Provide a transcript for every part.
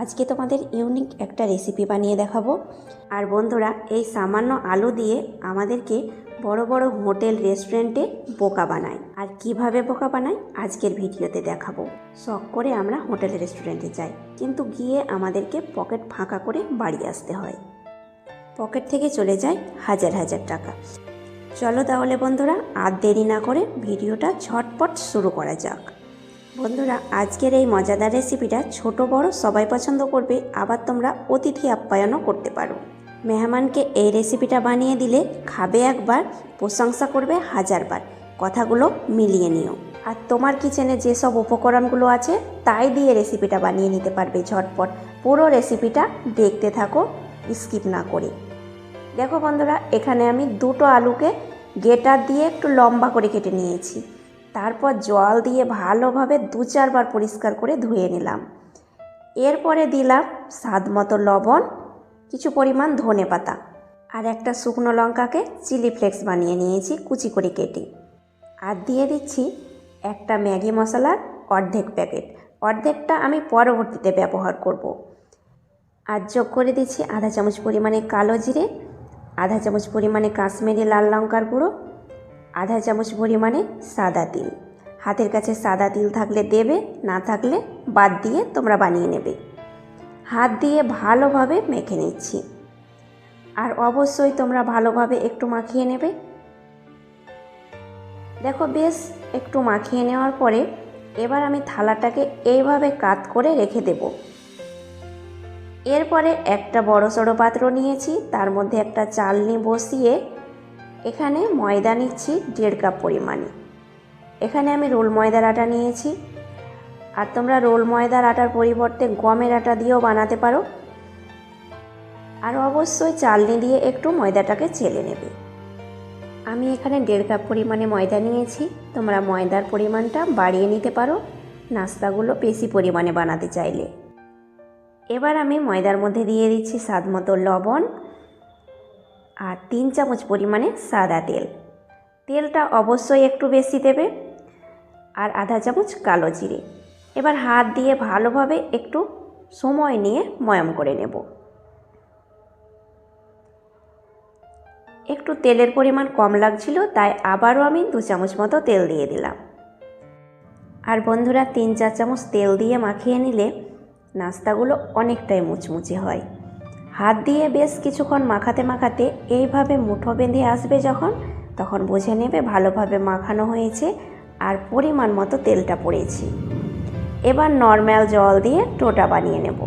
আজকে তোমাদের ইউনিক একটা রেসিপি বানিয়ে দেখাবো। আর বন্ধুরা, এই সামান্য আলু দিয়ে আমাদেরকে বড় বড় হোটেল রেস্টুরেন্টে বোকা বানায়। আর কিভাবে বোকা বানায় আজকের ভিডিওতে দেখাবো। শখ করে আমরা হোটেল রেস্টুরেন্টে যাই, কিন্তু গিয়ে আমাদেরকে পকেট ফাঁকা করে বাড়ি আসতে হয়। পকেট থেকে চলে যায় হাজার হাজার টাকা। চলো তাহলে বন্ধুরা, আর দেরি না করে ভিডিওটা ঝটপট শুরু করা যাক। বন্ধুরা, আজকের এই মজাদার রেসিপিটা ছোট বড় সবাই পছন্দ করবে, আবার তোমরা অতিথি আপ্যায়নও করতে পারো। মেহমানকে এই রেসিপিটা বানিয়ে দিলে খাবে একবার, প্রশংসা করবে হাজারবার। কথাগুলো মিলিয়ে নিও। আর তোমার কিচেনে যেসব উপকরণগুলো আছে তাই দিয়ে রেসিপিটা বানিয়ে নিতে পারবে ঝটপট। পুরো রেসিপিটা দেখতে থাকো, স্কিপ না করে। দেখো বন্ধুরা, এখানে আমি দুটো আলুকে গ্রেটার দিয়ে একটু লম্বা করে কেটে নিয়েছি। তারপর জল দিয়ে ভালোভাবে 2-4 বার পরিষ্কার করে ধুয়ে নিলাম। এরপরে দিলাম স্বাদ মতো লবণ, কিছু পরিমাণ ধনে পাতা, আর একটা শুকনো লঙ্কাকে চিলি ফ্লেক্স বানিয়ে নিয়েছি কুচি করে কেটে। আর দিয়ে দিচ্ছি একটা ম্যাগি মশলার অর্ধেক প্যাকেট। অর্ধেকটা আমি পরবর্তীতে ব্যবহার করব। আর যোগ করে দিচ্ছি আধা চামচ পরিমাণে কালো জিরে, আধা চামচ পরিমাণে কাশ্মীরি লাল লঙ্কার গুঁড়ো, আধা চামচ পরিমাণে সাদা তিল। হাতের কাছে সাদা তিল থাকলে দেবে, না থাকলে বাদ দিয়ে তোমরা বানিয়ে নেবে। হাত দিয়ে ভালোভাবে মেখে নিচ্ছি। আর অবশ্যই তোমরা ভালোভাবে একটু মাখিয়ে নেবে। দেখো, বেশ একটু মাখিয়ে নেওয়ার পরে এবার আমি থালাটাকে এইভাবে কাত করে রেখে দেব। এরপরে একটা বড় সড়ো পাত্র নিয়েছি, তার মধ্যে একটা চালনি বসিয়ে এখানে ময়দা নিচ্ছি 1.5 কাপ পরিমাণে। এখানে আমি রোল ময়দার আটা নিয়েছি। আর তোমরা রোল ময়দার আটার পরিবর্তে গমের আটা দিয়েও বানাতে পারো। আর অবশ্যই চালনি দিয়ে একটু ময়দাটাকে চেলে নেবে। আমি এখানে 1.5 কাপ পরিমাণে ময়দা নিয়েছি। তোমরা ময়দার পরিমাণটা বাড়িয়ে নিতে পারো নাস্তাগুলো বেশি পরিমাণে বানাতে চাইলে। এবার আমি ময়দার মধ্যে দিয়ে দিচ্ছি স্বাদ মতো লবণ আর 3 চামচ পরিমাণে সাদা তেল। তেলটা অবশ্যই একটু বেশি দেবে। আর আধা চামচ কালো জিরে। এবার হাত দিয়ে ভালোভাবে একটু সময় নিয়ে ময়াম করে নেব। একটু তেলের পরিমাণ কম লাগছিল, তাই আবারও আমি 2 চামচ মতো তেল দিয়ে দিলাম। আর বন্ধুরা, 3-4 চামচ তেল দিয়ে মাখিয়ে নিলে নাস্তাগুলো অনেকটাই মুচমুচে হয়। হাত দিয়ে বেশ কিছুক্ষণ মাখাতে মাখাতে এইভাবে মুঠো বেঁধে আসবে যখন, তখন বুঝে নেবে ভালোভাবে মাখানো হয়েছে আর পরিমাণ মতো তেলটা পড়েছি। এবার নর্মাল জল দিয়ে ডোটা বানিয়ে নেব।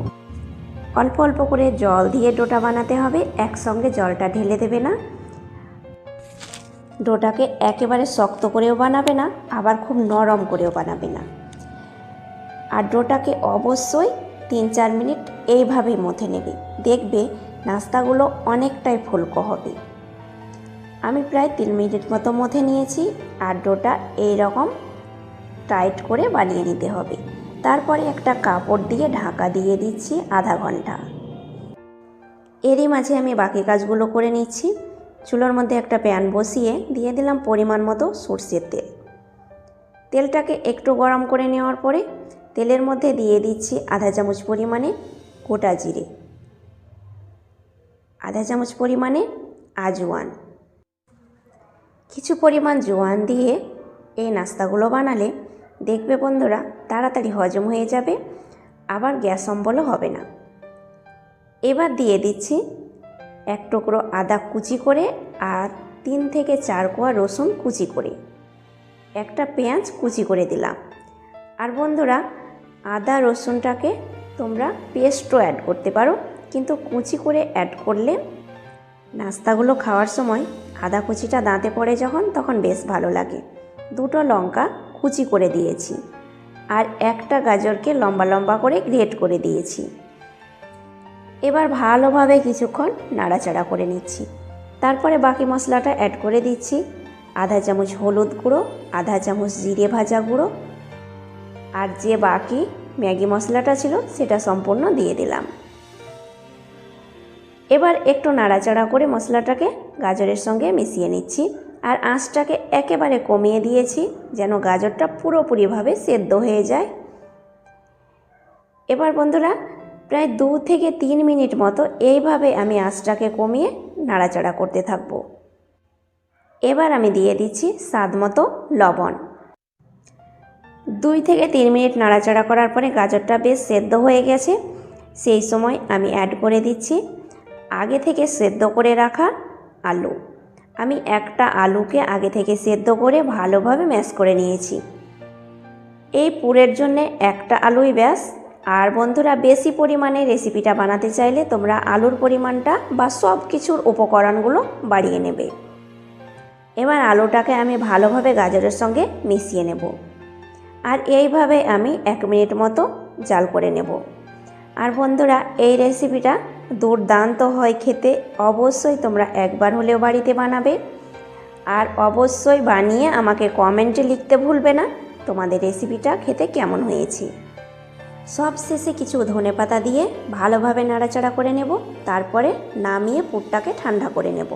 অল্প অল্প করে জল দিয়ে ডোটা বানাতে হবে, একসঙ্গে জলটা ঢেলে দেবে না। ডোটাকে একেবারে শক্ত করেও বানাবে না, আবার খুব নরম করেও বানাবে না। আর ডোটাকে অবশ্যই 3-4 মিনিট এইভাবেই মথে নেবে। দেখবে নাস্তাগুলো অনেকটাই ফুলকো হবে। আমি প্রায় 3 মিনিট মতো মথে নিয়েছি। আর ডোটা এইরকম টাইট করে বানিয়ে নিতে হবে। তারপরে একটা কাপড় দিয়ে ঢাকা দিয়ে দিচ্ছি আধা ঘন্টা। এরই মাঝে আমি বাকি কাজগুলো করে নিচ্ছি। চুলোর মধ্যে একটা প্যান বসিয়ে দিয়ে দিলাম পরিমাণ মতো সরষের তেল। তেলটাকে একটু গরম করে নেওয়ার পরে তেলের মধ্যে দিয়ে দিচ্ছি আধা চামচ পরিমাণে গোটা জিরে, আধা চামচ পরিমাণে আজওয়ান। কিছু পরিমাণ জোয়ান দিয়ে এই নাস্তাগুলো বানালে দেখবে বন্ধুরা তাড়াতাড়ি হজম হয়ে যাবে, আবার গ্যাস অম্বলও হবে না। এবার দিয়ে দিচ্ছি 1 টুকরো আদা কুচি করে, আর 3 থেকে 4 কোয়া রসুন কুচি করে, একটা পেঁয়াজ কুচি করে দিলাম। আর বন্ধুরা, আদা রসুনটাকে তোমরা পেস্টও অ্যাড করতে পারো, কিন্তু কুচি করে অ্যাড করলে নাস্তাগুলো খাওয়ার সময় আদা কুচিটা দাঁতে পড়ে যখন, তখন বেশ ভালো লাগে। 2টো লঙ্কা কুচি করে দিয়েছি। আর একটা গাজরকে লম্বা লম্বা করে গ্রেট করে দিয়েছি। এবার ভালোভাবে কিছুক্ষণ নাড়াচাড়া করে নিচ্ছি। তারপরে বাকি মশলাটা অ্যাড করে দিচ্ছি। আধা চামচ হলুদ গুঁড়ো, আধা চামচ জিরে ভাজা গুঁড়ো, আর যে বাকি ম্যাগি মশলাটা ছিল সেটা সম্পূর্ণ দিয়ে দিলাম। এবার একটু নাড়াচাড়া করে মশলাটাকে গাজরের সঙ্গে মিশিয়ে নিচ্ছি। আর আঁচটাকে একেবারে কমিয়ে দিয়েছি, যেন গাজরটা পুরোপুরিভাবে সেদ্ধ হয়ে যায়। এবার বন্ধুরা, প্রায় 2 থেকে 3 মিনিট মতো এইভাবে আমি আঁচটাকে কমিয়ে নাড়াচাড়া করতে থাকব। এবার আমি দিয়ে দিচ্ছি স্বাদ মতো লবণ। 2 থেকে 3 মিনিট নাড়াচাড়া করার পরে গাজরটা বেশ সেদ্ধ হয়ে গেছে। সেই সময় আমি অ্যাড করে দিচ্ছি আগে থেকে সেদ্ধ করে রাখা আলু। আমি একটা আলুকে আগে থেকে সেদ্ধ করে ভালোভাবে ম্যাশ করে নিয়েছি। এই পুরের জন্যে একটা আলুই ব্যাস। আর বন্ধুরা, বেশি পরিমাণে রেসিপিটা বানাতে চাইলে তোমরা আলুর পরিমাণটা বা সব কিছুর উপকরণগুলো বাড়িয়ে নেবে। এবার আলুটাকে আমি ভালোভাবে গাজরের সঙ্গে মিশিয়ে নেব। আর এইভাবে আমি 1 মিনিট মতো জাল করে নেব। আর বন্ধুরা, এই রেসিপিটা দুর্দান্ত হয় খেতে। অবশ্যই তোমরা একবার হলেও বাড়িতে বানাবে। আর অবশ্যই বানিয়ে আমাকে কমেন্টে লিখতে ভুলবে না তোমাদের রেসিপিটা খেতে কেমন হয়েছে। সব শেষে কিছু ধনেপাতা দিয়ে ভালোভাবে নাড়াচাড়া করে নেব। তারপরে নামিয়ে পুরটাকে ঠান্ডা করে নেব।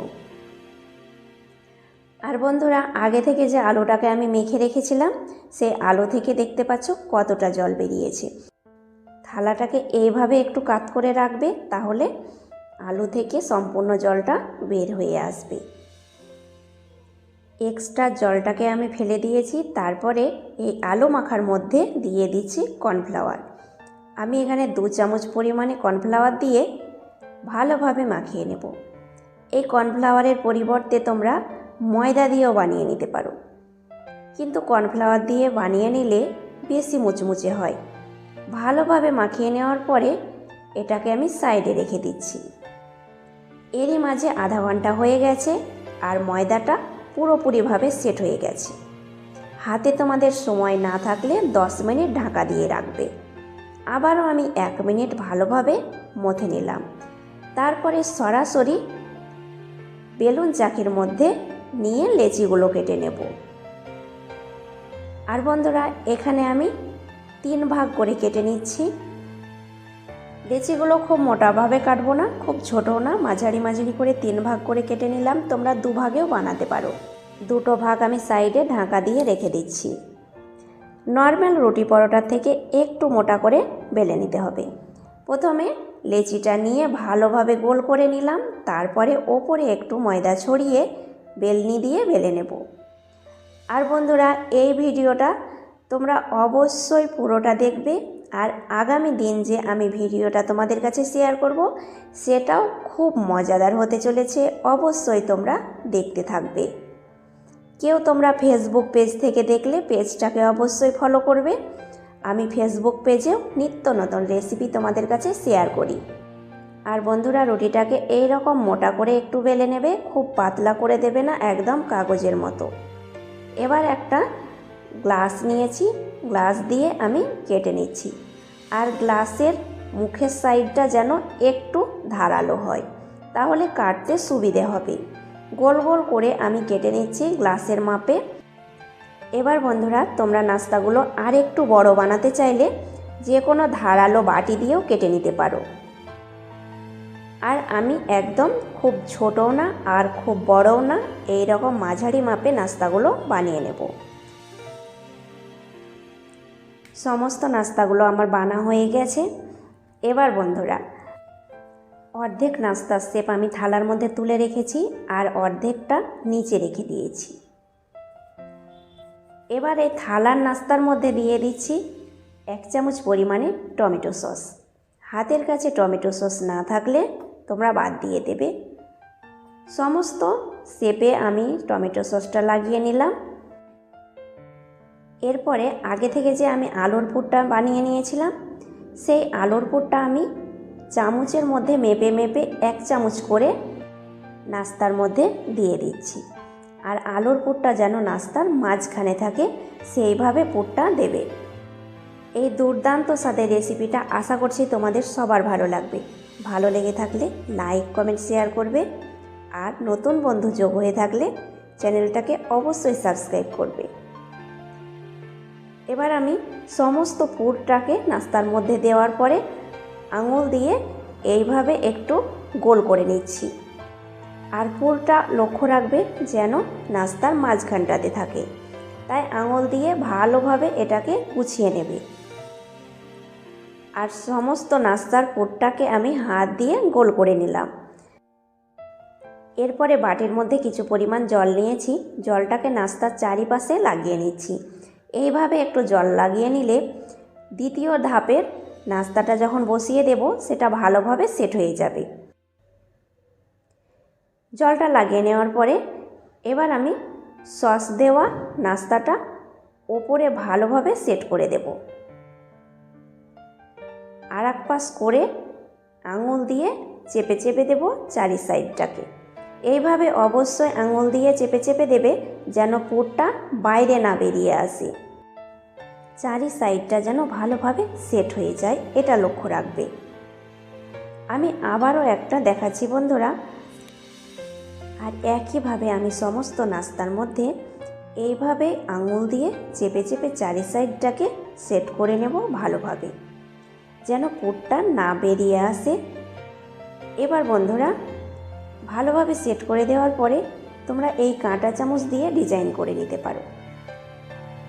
আর বন্ধুরা, আগে থেকে যে আলুটাকে আমি মেখে রেখেছিলাম, সেই আলু থেকে দেখতে পাচ্ছ কতটা জল বেরিয়েছে। থালাটাকে এইভাবে একটু কাত করে রাখবে, তাহলে আলু থেকে সম্পূর্ণ জলটা বের হয়ে আসবে। এক্সট্রা জলটাকে আমি ফেলে দিয়েছি। তারপরে এই আলু মাখার মধ্যে দিয়ে দিচ্ছি কর্নফ্লাওয়ার। আমি এখানে 2 চামচ পরিমাণে কর্নফ্লাওয়ার দিয়ে ভালোভাবে মাখিয়ে নেব। এই কর্নফ্লাওয়ারের পরিবর্তে তোমরা ময়দা দিয়েও বানিয়ে নিতে পারো, কিন্তু কর্নফ্লাওয়ার দিয়ে বানিয়ে নিলে বেশি মুচমুচে হয়। ভালোভাবে মাখিয়ে নেওয়ার পরে এটাকে আমি সাইডে রেখে দিচ্ছি। এরই মাঝে আধা ঘন্টা হয়ে গেছে আর ময়দাটা পুরোপুরিভাবে সেট হয়ে গেছে। হাতে তোমাদের সময় না থাকলে 10 মিনিট ঢাকা দিয়ে রাখবে। আবারও আমি 1 মিনিট ভালোভাবে মথে নিলাম। তারপরে সরাসরি বেলুন চাকির মধ্যে নিয়ে লেচিগুলো কেটে নেব। আর বন্ধুরা, এখানে আমি 3 ভাগ করে কেটে নিচ্ছি। লেচিগুলো খুব মোটাভাবে কাটবো না, খুব ছোটো না, মাঝারি মাঝারি করে 3 ভাগ করে কেটে নিলাম। তোমরা 2 ভাগেও বানাতে পারো। 2টো ভাগ আমি সাইডে ঢাকা দিয়ে রেখে দিচ্ছি। নর্মাল রুটি পরোটার থেকে একটু মোটা করে বেলে নিতে হবে। প্রথমে লেচিটা নিয়ে ভালোভাবে গোল করে নিলাম। তারপরে ওপরে একটু ময়দা ছড়িয়ে বেলনি দিয়ে বেলে নেব। আর বন্ধুরা, এই ভিডিওটা তোমরা অবশ্যই পুরোটা দেখবে। আর আগামী দিন যে আমি ভিডিওটা তোমাদের কাছে শেয়ার করব, সেটাও খুব মজাদার হতে চলেছে। অবশ্যই তোমরা দেখতে থাকবে। কেউ তোমরা ফেসবুক পেজ থেকে দেখলে পেজটাকে অবশ্যই ফলো করবে। আমি ফেসবুক পেজেও নিত্য নতুন রেসিপি তোমাদের কাছে শেয়ার করি। আর বন্ধুরা, রুটিটাকে এই রকম মোটা করে একটু বেলে নেবে, খুব পাতলা করে দেবে না, একদম কাগজের মতো। এবার একটা গ্লাস নিয়েছি, গ্লাস দিয়ে আমি কেটে নিচ্ছি। আর গ্লাসের মুখের সাইডটা যেন একটু ধারালো হয়, তাহলে কাটতে সুবিধে হবে। গোল গোল করে আমি কেটে নিচ্ছি গ্লাসের মাপে। এবার বন্ধুরা, তোমরা নাস্তাগুলো আর একটু বড় বানাতে চাইলে যে কোনো ধারালো বাটি দিয়েও কেটে নিতে পারো। আর আমি একদম খুব ছোটও না আর খুব বড়ও না, এই রকম মাঝারি মাপে নাস্তাগুলো বানিয়ে নেব। সমস্ত নাস্তাগুলো আমার বানা হয়ে গেছে। এবার বন্ধুরা, অর্ধেক নাস্তার শেপ আমি থালার মধ্যে তুলে রেখেছি আর অর্ধেকটা নিচে রেখে দিয়েছি। এবার এই থালার নাস্তার মধ্যে দিয়ে দিচ্ছি 1 চামচ পরিমাণে টমেটো সস। হাতের কাছে টমেটো সস না থাকলে তোমরা বাদ দিয়ে দেবে। সমস্ত শেপে আমি টমেটো সসটা লাগিয়ে নিলাম। এরপরে আগে থেকে যে আমি আলুর পুরটা বানিয়ে নিয়েছিলাম, সেই আলুর পুরটা আমি চামচের মধ্যে মেপে মেপে 1 চামচ করে নাস্তার মধ্যে দিয়ে দিচ্ছি। আর আলুর পুরটা যেন নাস্তার মাঝখানে থাকে, সেইভাবে পুরটা দেবে। এই দুর্দান্ত স্বাদের রেসিপিটা আশা করছি তোমাদের সবার ভালো লাগবে। ভালো লেগে থাকলে লাইক, কমেন্ট, শেয়ার করবে। আর নতুন বন্ধু যোগ হয়ে থাকলে চ্যানেলটাকে অবশ্যই সাবস্ক্রাইব করবে। এবার আমি সমস্ত পুরটাকে নাস্তার মধ্যে দেওয়ার পরে আঙুল দিয়ে এইভাবে একটু গোল করে নিচ্ছি। আর পুরটা লক্ষ্য রাখবে যেন নাস্তার মাঝখানটাতে থাকে, তাই আঙুল দিয়ে ভালোভাবে এটাকে গুছিয়ে নেবে। আর সমস্ত নাস্তার পুরটাকে আমি হাত দিয়ে গোল করে নিলাম। এরপরে বাটির মধ্যে কিছু পরিমাণ জল নিয়েছি, জলটাকে নাস্তার চারিপাশে লাগিয়ে নিচ্ছি। এইভাবে একটু জল লাগিয়ে নিলে দ্বিতীয় ধাপের নাস্তাটা যখন বসিয়ে দেব সেটা ভালোভাবে সেট হয়ে যাবে। জলটা লাগিয়ে নেওয়ার পরে এবার আমি সস দেওয়া নাস্তাটা ওপরে ভালোভাবে সেট করে দেব। আর এক পাশ করে আঙুল দিয়ে চেপে চেপে দেব চারি সাইডটাকে। এইভাবে অবশ্যই আঙুল দিয়ে চেপে চেপে দেবে যেন পুরটা বাইরে না বেরিয়ে আসে। চারি সাইডটা যেন ভালোভাবে সেট হয়ে যায়, এটা লক্ষ্য রাখবে। আমি আবারও একটা দেখাচ্ছি বন্ধুরা। আর একইভাবে আমি সমস্ত নাস্তার মধ্যে এইভাবে আঙুল দিয়ে চেপে চেপে চারি সাইডটাকে সেট করে নেব ভালোভাবে, যেন পুরটা না বেরিয়ে আসে। এবার বন্ধুরা ভালোভাবে সেট করে দেওয়ার পরে তোমরা এই কাঁটা চামচ দিয়ে ডিজাইন করে নিতে পারো।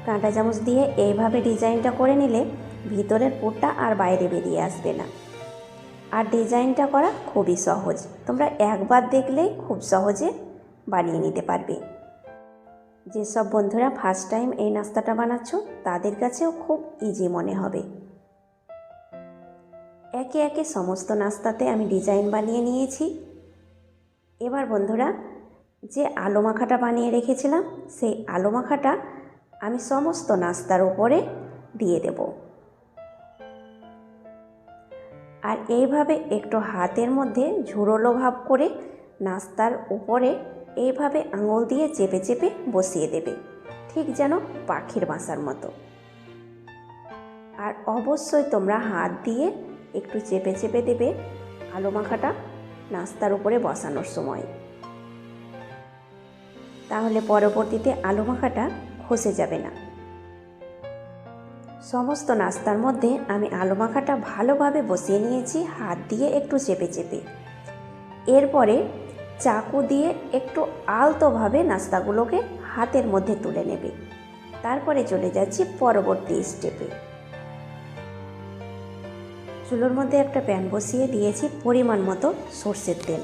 কাঁটা চামচ দিয়ে এইভাবে ডিজাইনটা করে নিলে ভিতরের পুরটা আর বাইরে বেরিয়ে আসবে না। আর ডিজাইনটা করা খুবই সহজ, তোমরা একবার দেখলেই খুব সহজে বানিয়ে নিতে পারবে। যেসব বন্ধুরা ফার্স্ট টাইম এই নাস্তাটা বানাচ্ছ তাদের কাছেও খুব ইজি মনে হবে। একে একে সমস্ত নাস্তাতে আমি ডিজাইন বানিয়ে নিয়েছি। এবার বন্ধুরা যে আলু মাখাটা বানিয়ে রেখেছিলাম সেই আলু মাখাটা আমি সমস্ত নাস্তার উপরে দিয়ে দেব। আর এইভাবে একটু হাতের মধ্যে ঝুরোলো ভাব করে নাস্তার উপরে এইভাবে আঙুল দিয়ে চেপে চেপে বসিয়ে দেবে, ঠিক যেন পাখির বাসার মতো। আর অবশ্যই তোমরা হাত দিয়ে একটু চেপে চেপে দেবে আলু মাখাটা নাস্তার উপরে বসানোর সময়, তাহলে পরবর্তীতে আলু মাখাটা খসে যাবে না। সমস্ত নাস্তার মধ্যে আমি আলু মাখাটা ভালোভাবে বসিয়ে নিয়েছি হাত দিয়ে একটু চেপে চেপে। এরপরে চাকু দিয়ে একটু আলতোভাবে নাস্তাগুলোকে হাতের মধ্যে তুলে নেবে। তারপরে চলে যাচ্ছি পরবর্তী স্টেপে। চুলোর মধ্যে একটা প্যান বসিয়ে দিয়েছি পরিমাণ মতো সর্ষের তেল।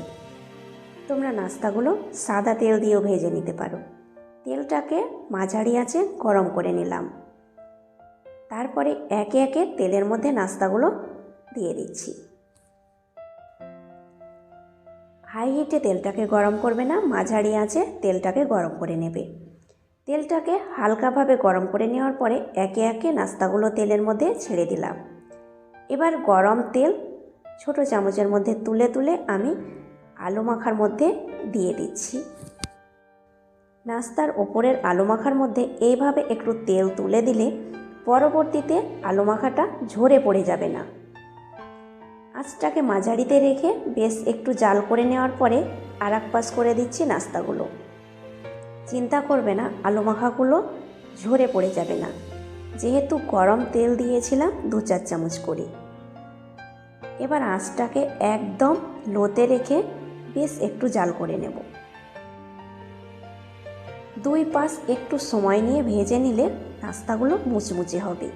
তোমরা নাস্তাগুলো সাদা তেল দিয়েও ভেজে নিতে পারো। তেলটাকে মাঝারি আঁচে গরম করে নিলাম। তারপরে একে একে তেলের মধ্যে নাস্তাগুলো দিয়ে দিচ্ছি। হাই হিটে তেলটাকে গরম করবে না, মাঝারি আঁচে তেলটাকে গরম করে নেবে। তেলটাকে হালকাভাবে গরম করে নেওয়ার পরে একে একে নাস্তাগুলো তেলের মধ্যে ছেড়ে দিলাম। এবার গরম তেল ছোট চামচের মধ্যে তুলে তুলে আমি আলু মাখার মধ্যে দিয়ে দিচ্ছি। নাস্তার ওপরের আলু মাখার মধ্যে এইভাবে একটু তেল তুলে দিলে পরবর্তীতে আলু মাখাটা ঝরে পড়ে যাবে না। আঁচটাকে মাঝারিতে রেখে বেশ একটু জাল করে নেওয়ার পরে আর এক পাশ করে দিচ্ছি নাস্তাগুলো। চিন্তা করবে না আলু মাখাগুলো ঝরে পড়ে যাবে না, যেহেতু গরম তেল দিয়েছিলাম 2-4 চামচ করে। এবার আঁচটাকে একদম লোতে রেখে বেশ একটু জাল করে নেব। দুই পাশ একটু সময় নিয়ে ভেজে নিলে নাস্তাগুলো মুচমুচে হবে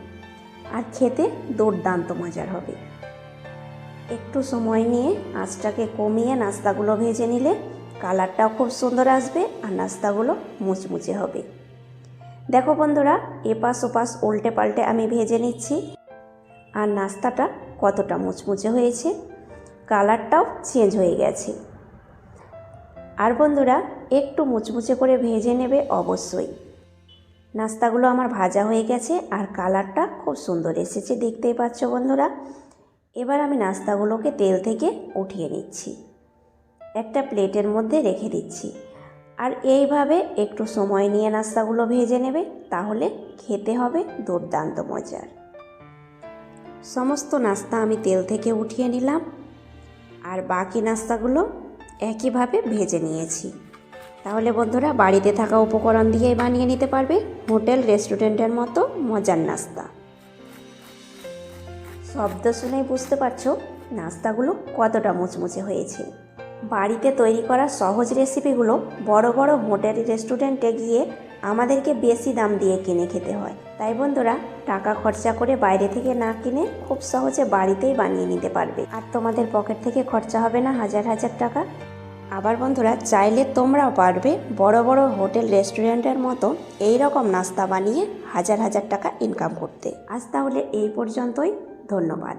আর খেতে দুর্দান্ত মজার হবে। একটু সময় নিয়ে আঁচটাকে কমিয়ে নাস্তাগুলো ভেজে নিলে কালারটাও খুব সুন্দর আসবে আর নাস্তাগুলো মুচমুচে হবে। দেখো বন্ধুরা, এপাশ ওপাশ উল্টে পাল্টে আমি ভেজে নিচ্ছি আর নাস্তাটা কতটা মুচমুচে হয়েছে, কালারটাও চেঞ্জ হয়ে গেছে। আর বন্ধুরা একটু মুচমুচে করে ভেজে নেবে অবশ্যই। নাস্তাগুলো আমার ভাজা হয়ে গেছে আর কালারটা খুব সুন্দর এসেছে, দেখতেই পাচ্ছ বন্ধুরা। এবার আমি নাস্তাগুলোকে তেল থেকে উঠিয়ে নিচ্ছি, একটা প্লেটের মধ্যে রেখে দিচ্ছি। আর এইভাবে একটু সময় নিয়ে নাস্তাগুলো ভেজে নেবে, তাহলে খেতে হবে দুর্দান্ত মজার। সমস্ত নাস্তা আমি তেল থেকে উঠিয়ে নিলাম আর বাকি নাস্তাগুলো একইভাবে ভেজে নিয়েছি। তাহলে বন্ধুরা বাড়িতে থাকা উপকরণ দিয়েই বানিয়ে নিতে পারবে হোটেল রেস্টুরেন্টের মতো মজার নাস্তা। শব্দ শুনেই বুঝতে পারছো নাস্তাগুলো কতটা মুচমুচে হয়েছে। বাড়িতে তৈরি করা সহজ রেসিপিগুলো বড় বড় হোটেল রেস্টুরেন্টে গিয়ে আমাদেরকে বেশি দাম দিয়ে কিনে খেতে হয়, তাই বন্ধুরা, টাকা খরচা করে বাইরে থেকে না কিনে খুব সহজে বাড়িতেই বানিয়ে নিতে পারবে, আর তোমাদের পকেট থেকে খরচা হবে না হাজার হাজার টাকা। আবার বন্ধুরা, চাইলে তোমরাও পারবে বড় বড় হোটেল রেস্টুরেন্টের মতো এই রকম নাস্তা বানিয়ে হাজার হাজার টাকা ইনকাম করতে। আজ তাহলে এই পর্যন্তই, ধন্যবাদ।